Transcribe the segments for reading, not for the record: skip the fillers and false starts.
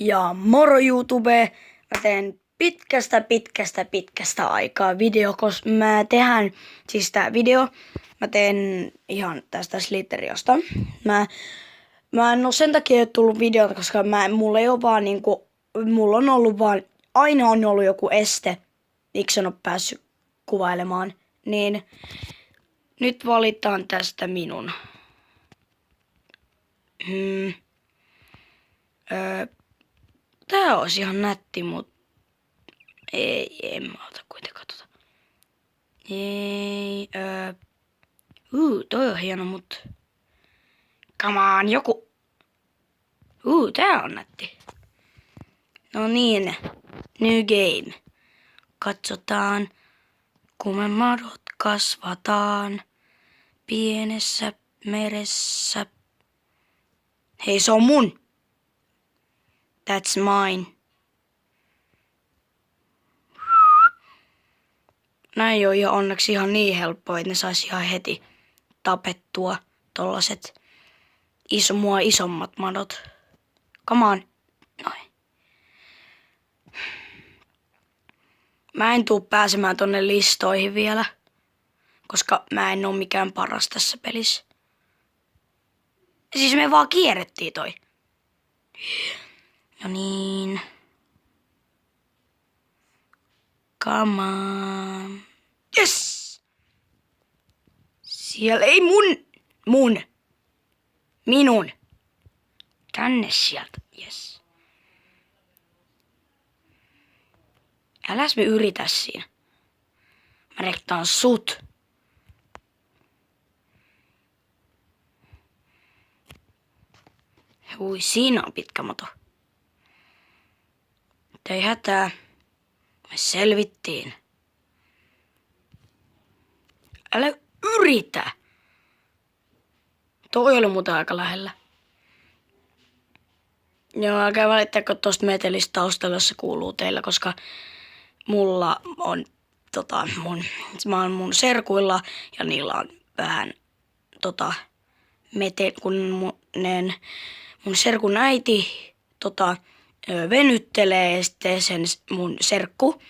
Ja moro YouTube! Mä teen pitkästä aikaa video, koska mä tehdään siis tää video. Mä teen ihan tästä Slitteriosta. Mä en oo sen takia tullut videota, koska mulla ei oo vaan niinku, mulla on ollut vaan, aina on ollut joku este, miksi en oo päässyt kuvailemaan. Niin nyt valitaan tästä minun. Tää olisi ihan nätti, mut en mä ota kuitenkaan tota. Ei, toi on hieno, mut come on, joku. Tää on nätti. No niin, new game. Katsotaan, kun me madot kasvataan pienessä meressä. Hei, se on mun. That's mine. Näin on jo onneksi ihan niin helppoa, että ne sais ihan heti tapettua tollaset mua isommat madot. Come on. Noin. Mä en tuu pääsemään tonne listoihin vielä, koska mä en oo mikään paras tässä pelissä. Siis me vaan kierrettiin toi. No niin. Come on. Yes! Siellä ei minun. Tänne sieltä. Yes. Äläs me yritä siinä. Mä rektaan sut. Hui, siinä on pitkä mato. Ei hätää. Me selvittiin. Älä yritä. Toi oli muuten aika lähellä. Joo, älkää välittäkö tosta metelistä taustalla, jos se kuuluu teillä, koska mulla on mä oon mun serkuilla ja niillä on vähän kun mun serkun äiti venyttelee ja sitten sen mun serkku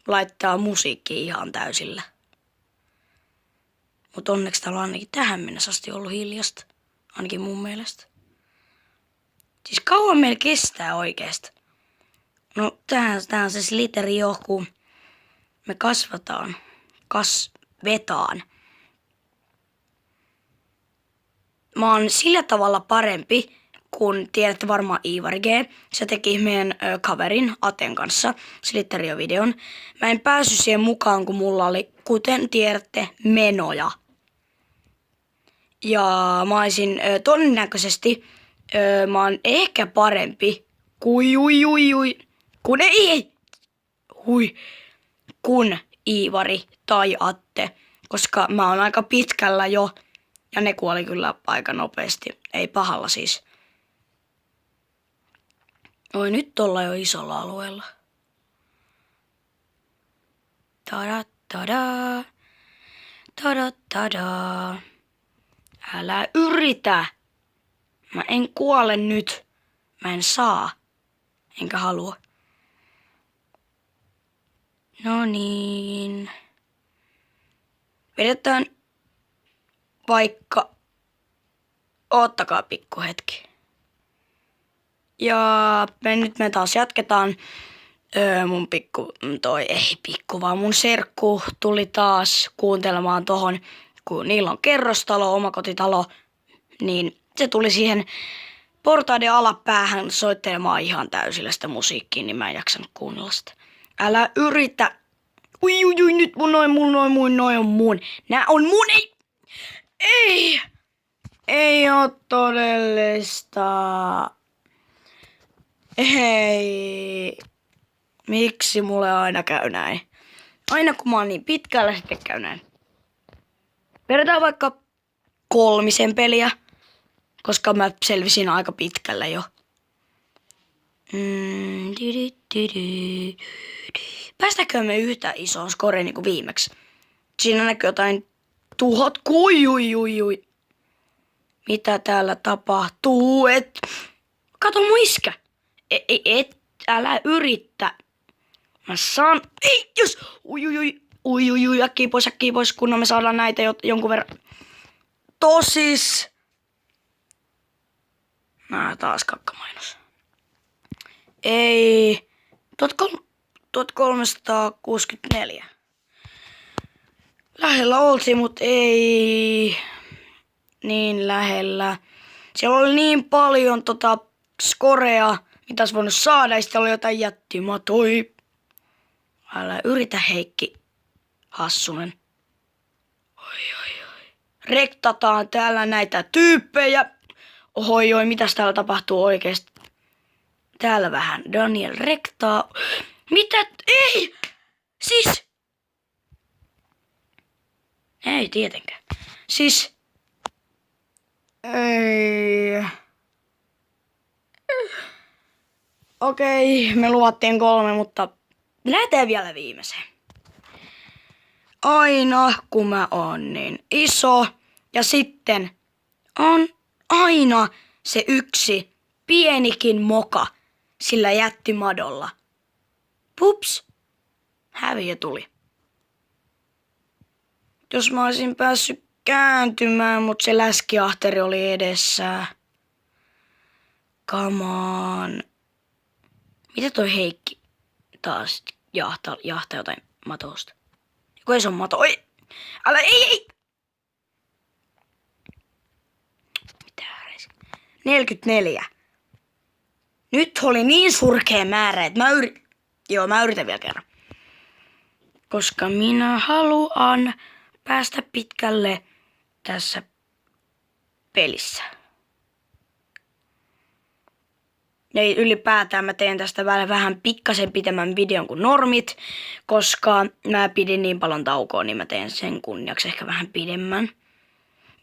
laittaa musiikki ihan täysillä. Mut onneksi täällä on ainakin tähän mennessä asti ollut hiljasta. Ainakin mun mielestä. Siis kauan meillä kestää oikeesti. No tää on se Slitteri johku. Me kasvetaan. Mä oon sillä tavalla parempi, kun tiedätte varmaan Iivari G. Se teki meidän kaverin Aten kanssa Slitterio-videon. Mä en päässyt siihen mukaan, kun mulla oli, kuten tiedätte, menoja. Ja mä olisin todennäköisesti, mä oon ehkä parempi kun Iivari tai Atte, koska mä oon aika pitkällä jo. Ja ne kuoli kyllä aika nopeasti. Ei pahalla siis. Oi, nyt ollaan jo isolla alueella. Tada. Älä yritä. Mä en kuole nyt. Mä en saa. Enkä halua. No niin. Vedetään vaikka. Oottakaa pikku hetki. Ja nyt me taas jatketaan. Mun serkku tuli taas kuuntelemaan tohon, kun niillä on kerrostalo, omakotitalo, niin se tuli siihen portaiden alapäähän soittelemaan ihan täysillä sitä musiikkia, niin mä en jaksanut kuunnella sitä. Älä yritä. Ui, nyt noin on mun. Nää on mun, ei oo todellista. Ei. Miksi mulle aina käy näin? Aina kun mä oon niin pitkällä, sitten käy näin. Vedetään vaikka 3 peliä, koska mä selvisin aika pitkällä jo. Päästäkö me yhtä isoon skoreen niin kuin viimeksi? Siinä näkyy jotain tuhot. Ui. Mitä täällä tapahtuu? Kato mun iskä. Älä yritä. Mä saan... Ei, jos... Ui, äkkiä pois, kunnon me saadaan näitä jonkun verran. Tosis. Taas kakkamainos. Ei. 1364. Lähellä oltiin, mut ei niin lähellä. Siellä oli niin paljon skorea, mitä olisi voinut saada, ja sitten oli jotain jättimatoi. Älä yritä, Heikki Hassunen. Oi. Rektataan täällä näitä tyyppejä. Oi, mitäs täällä tapahtuu oikeesti? Täällä vähän Daniel rektaa. Mitä? Ei! Siis... Ei tietenkään. Siis... Ei... Okei, me luvattiin 3, mutta lähdetään vielä viimeiseen. Aina kun mä oon niin iso ja sitten on aina se yksi pienikin moka sillä jättimadolla. Pups, häviö tuli. Jos mä olisin päässyt kääntymään, mut se läskiahteri oli edessä. Come on. Mitä toi Heikki taas jahtaa jotain matosta? Joku ei se on mato. Oi! Älä, ei! Mitä ääreisi? 44. Nyt oli niin surkea määrä, että mä yritän vielä kerran. Koska minä haluan päästä pitkälle tässä pelissä. Ja ylipäätään mä teen tästä vähän pikkasen pitemmän videon kuin normit, koska mä pidin niin paljon taukoa, niin mä teen sen kunniaksi ehkä vähän pidemmän.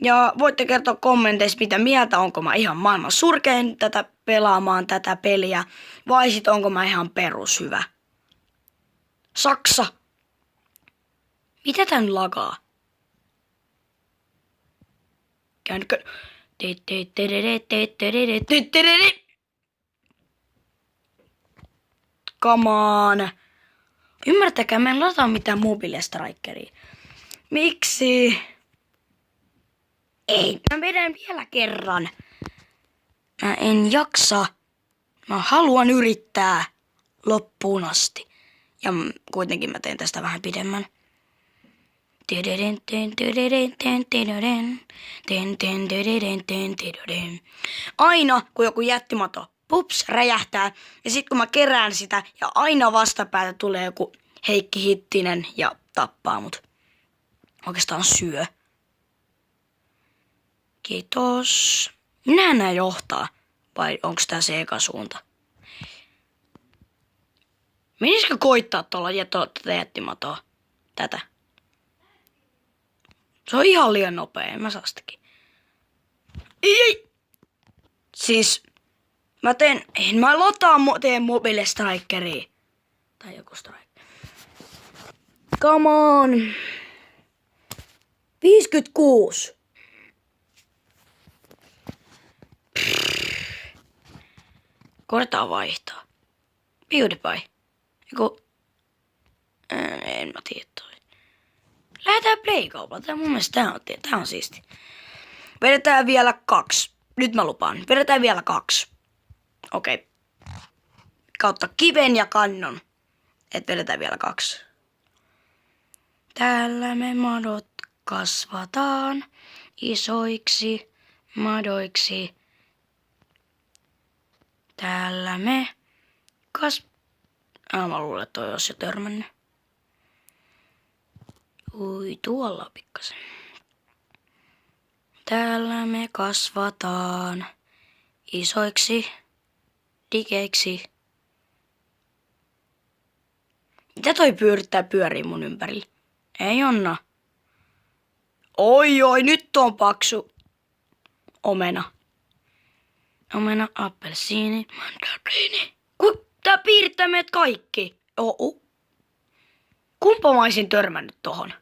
Ja voitte kertoa kommenteissa, mitä mieltä, onko mä ihan maailman surkein pelaamaan tätä peliä, vai sit onko mä ihan perushyvä. Saksa! Mitä tän lagaa? Käynkö? Come on. Ymmärtäkää, mä en lataa mitään mobiilistrikeria. Miksi? Ei, mä vedän vielä kerran. Mä en jaksa. Mä haluan yrittää loppuun asti. Ja kuitenkin mä teen tästä vähän pidemmän. Aina kun joku jättimato pups räjähtää ja sit kun mä kerään sitä ja aina vastapäätä tulee joku Heikki Hittinen ja tappaa mut. Oikeastaan syö. Kiitos. Minä nää johtaa vai onks tää se eka suunta? Menisikö koittaa tuolla tätä jättimatoa? Tätä. Se on ihan liian nopea, en mä saa sitäkin. Ei! Siis, mä teen mobile strikeria. Tai joku strike. Come on. 56. Koitetaan vaihtaa. PewDiePie. En mä tiedä toi. Lähdetään Play-kaupalla. Mun mielestä tää on siisti. Vedetään vielä 2. Nyt mä lupaan. Vedetään vielä 2. Okei. Kautta kiven ja kannon. Et vedetään vielä 2. Täällä me madot kasvataan isoiksi madoiksi. Täällä me mä luulen, että toi olisi jo törmännyt. Ui, tuolla on pikkasen. Täällä me kasvataan isoiksi digeiksi. Mitä toi pyörii mun ympärillä? Ei Jonna. Oi, nyt on paksu. Omena. Omena, appelsiini, mandariini. Tää piirittää meidät kaikki. Kumpa mä olisin törmännyt tohon?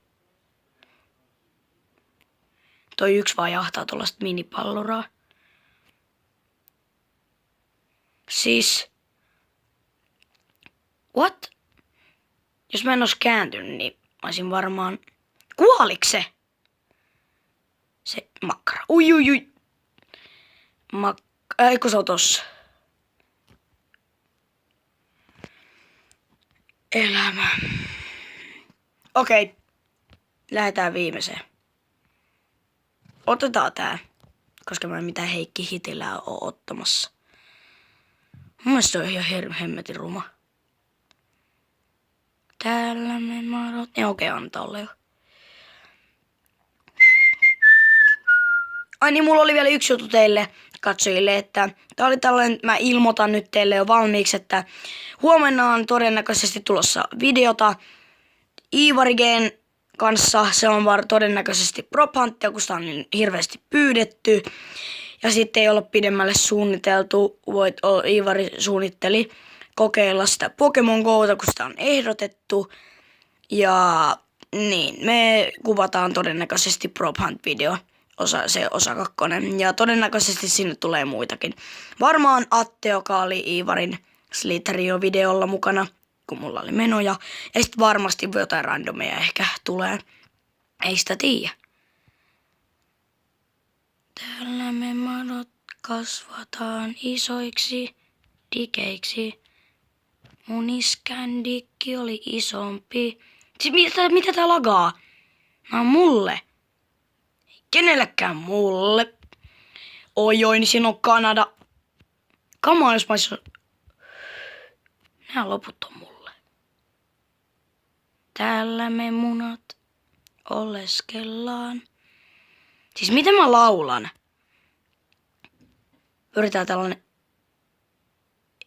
Toi yksi vaan jahtaa tuollaista minipalloraa. Siis, What? Jos mä en olisi kääntynyt, niin mä olisin varmaan... Kuoliks se? Se makkara. Ui. Eikö se on tossa? Elämä. Okei. Lähdetään viimeiseen. Otetaan tää. Koska mä en mitään Heikki Hitilää oo ottamassa. Mun mielestä se on ihan hemmetin ruma. Täällä me madot... Okei, antaa olla jo. Ai niin, mulla oli vielä yksi juttu teille katsojille, että tää oli tällainen, mä ilmoitan nyt teille jo valmiiksi, että huomenna on todennäköisesti tulossa videota Iivari-Gen kanssa. Se on todennäköisesti Prop Hunttia, kun sitä on niin hirveästi pyydetty. Ja sitten ei olla pidemmälle suunniteltu, Iivari suunnitteli kokeilla sitä Pokemon Gota, kun sitä on ehdotettu. Ja niin, me kuvataan todennäköisesti Prop Hunt-video. Osa 2. Ja todennäköisesti sinne tulee muitakin. Varmaan Atte, joka oli Iivarin Slitherio-videolla mukana, kun mulla oli menoja. Ja sitten varmasti jotain randomeja ehkä tulee. Ei sitä tiedä. Täällä me madot kasvataan isoiksi dikeiksi. Mun iskän dikki oli isompi. Siis mitä tää lagaa? Nää on mulle. Kenellekään mulle. Oi, niin siinä on Kanada. Come on, jos mä olisin... Nää loput on mulle. Täällä me munat oleskellaan. Siis miten mä laulan? Yritetään tällainen...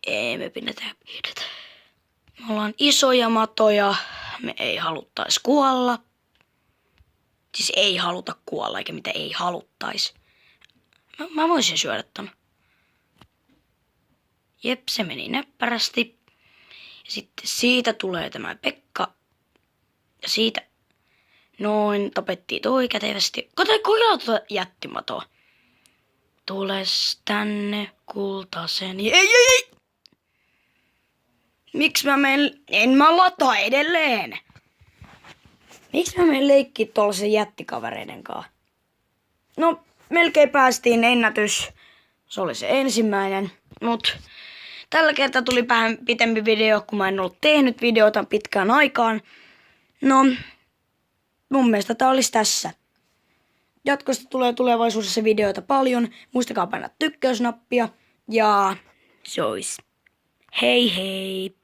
Ei, me pinnetään. Me ollaan isoja matoja. Me ei haluttais kuolla. Siis ei haluta kuolla, eikä mitä ei haluttais. Mä voisin syödä ton. Jep, se meni näppärästi. Ja sitten siitä tulee tämä Pekka. Ja siitä noin tapettiin toi kätevästi. Kokeillaan tuota jättimatoa. Tules tänne kultaseni. Ei! Miksi en mä lataa edelleen? Miksi mä menen leikkiä tuollaisen jättikavereiden kanssa? No, melkein päästiin ennätys. Se oli se ensimmäinen. Mut tällä kertaa tuli vähän pitempi video, kun mä en ollut tehnyt videota pitkään aikaan. No, mun mielestä tää olisi tässä. Jatkosta tulee tulevaisuudessa videoita paljon. Muistakaa painaa tykkäysnappia. Ja se olisi. Hei hei!